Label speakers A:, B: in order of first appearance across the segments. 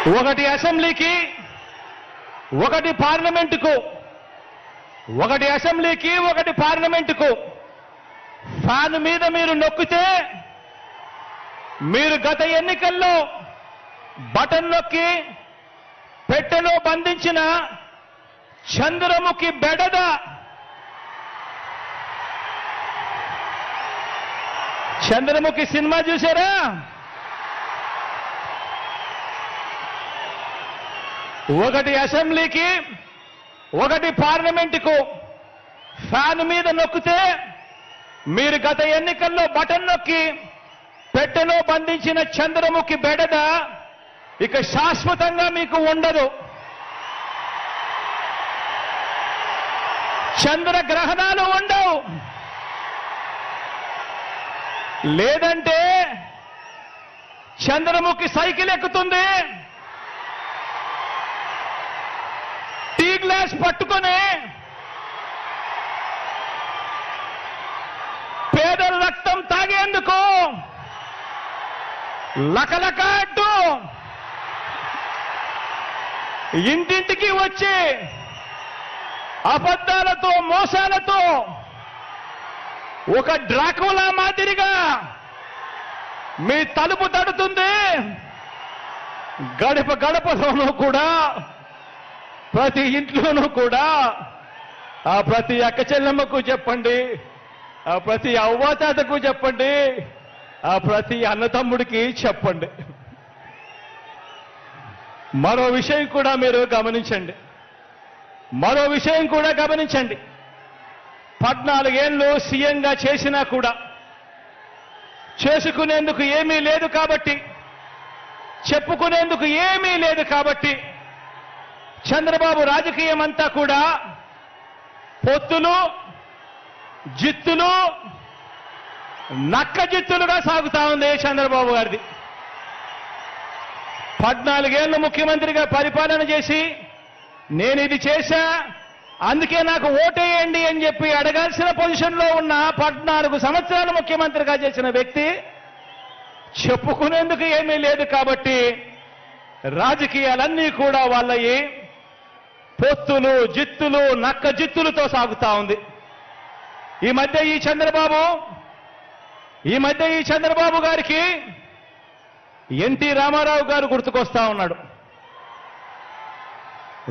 A: ఒకటి అసెంబ్లీకి, ఒకటి పార్లమెంటుకు, ఒకటి అసెంబ్లీకి, ఒకటి పార్లమెంటుకు ఫ్యాన్ మీద మీరు నొక్కితే మీరు గత ఎన్నికల్లో బటన్ నొక్కి పెట్టెలో బంధించిన చంద్రముఖి బెడద చంద్రముఖి సినిమా చూసారా? ఒకటి అసెంబ్లీకి, ఒకటి పార్లమెంటుకు ఫ్యాన్ మీద నొక్కితే మీరు గత ఎన్నికల్లో బటన్ నొక్కి పెట్టెలో బంధించిన చంద్రముఖి బెడద ఇక శాశ్వతంగా మీకు ఉండదు. చంద్రగ్రహణాలు ఉండవు. లేదంటే చంద్రముఖి సైకిల్ ఎక్కుతుంది, టీ గ్లాస్ పట్టుకొని పేదల రక్తం తాగేందుకు లకలక అంటూ ఇంటింటికి వచ్చి అబద్ధాలతో మోసాలతో ఒక డ్రాకులా మాదిరిగా మీ తలుపు తడుతుంది. గడప గడపలోనూ కూడా, ప్రతి ఇంట్లోనూ కూడా ఆ ప్రతి అక్క చెల్లెమ్మకు చెప్పండి, ఆ ప్రతి అవ్వాతాతకు చెప్పండి, ఆ ప్రతి అన్నతమ్ముడికి చెప్పండి. మరో విషయం కూడా మీరు గమనించండి. 14 ఏళ్ళు సీఎంగా చేసినా కూడా చేసుకునేందుకు ఏమీ లేదు కాబట్టి, చెప్పుకునేందుకు ఏమీ లేదు కాబట్టి చంద్రబాబు రాజకీయం అంతా కూడా పొత్తులు, జిత్తులు, నక్క జిత్తులుగా సాగుతా ఉంది చంద్రబాబు గారిది. 14 ఏళ్ళు ముఖ్యమంత్రిగా పరిపాలన చేసి నేను ఇది చేశా, అందుకే నాకు ఓటేయండి అని చెప్పి అడగాల్సిన పొజిషన్లో ఉన్న 14 సంవత్సరాలు ముఖ్యమంత్రిగా చేసిన వ్యక్తి చెప్పుకునేందుకు ఏమీ లేదు కాబట్టి రాజకీయాలన్నీ కూడా వాళ్ళయి పొత్తులు, జిత్తులు, నక్క జిత్తులతో సాగుతా ఉంది. ఈ మధ్య ఈ చంద్రబాబు గారికి ఎన్టీ రామారావు గారు గుర్తుకొస్తా ఉన్నాడు.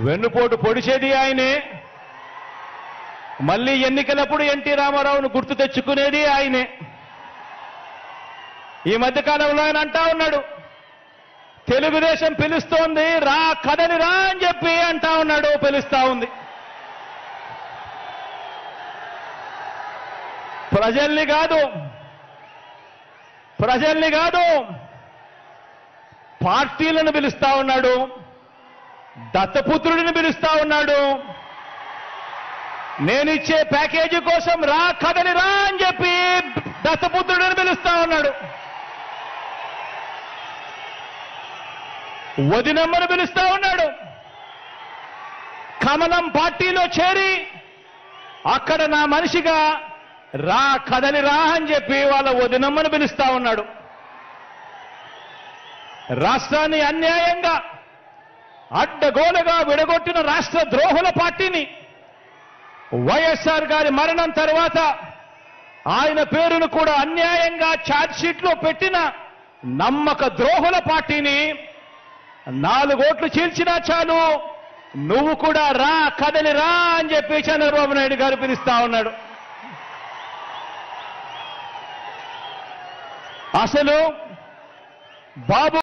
A: వెన్నుపోటు పొడిచేది ఆయనే, మళ్ళీ ఎన్నికలప్పుడు ఎన్టీ రామారావును గుర్తు తెచ్చుకునేది ఆయనే. ఈ మధ్యకాలంలో ఆయన అంటా ఉన్నాడు, తెలుగుదేశం పిలుస్తోంది, రా కదలి రా అని చెప్పి అంటా ఉన్నాడు, పిలుస్తా ఉంది. ప్రజల్ని కాదు పార్టీలను పిలుస్తా ఉన్నాడు, దత్తపుత్రుడిని పిలుస్తా ఉన్నాడు. నేనిచ్చే ప్యాకేజీ కోసం రా కదలి రా అని చెప్పి దత్తపుత్రుడిని పిలుస్తా ఉన్నాడు. వదినమ్మను పిలుస్తా ఉన్నాడు. కమలం పార్టీలో చేరి అక్కడ నా మనిషిగా రా కదలి రా అని చెప్పి వాళ్ళ వదినమ్మను పిలుస్తా ఉన్నాడు. రాష్ట్రాన్ని అన్యాయంగా అడ్డగోలుగా విడగొట్టిన రాష్ట్ర ద్రోహుల పార్టీని వైఎస్ఆర్ గారి మరణం తర్వాత ఆయన పేరును కూడా అన్యాయంగా ఛార్జ్షీట్లో పెట్టిన నమ్మక ద్రోహుల పార్టీని 4 ఓట్లు చీల్చినా చాలు, నువ్వు కూడా రా కదలి రా అని చెప్పి చంద్రబాబు నాయుడు గారు పిలుస్తా ఉన్నాడు. అసలు బాబు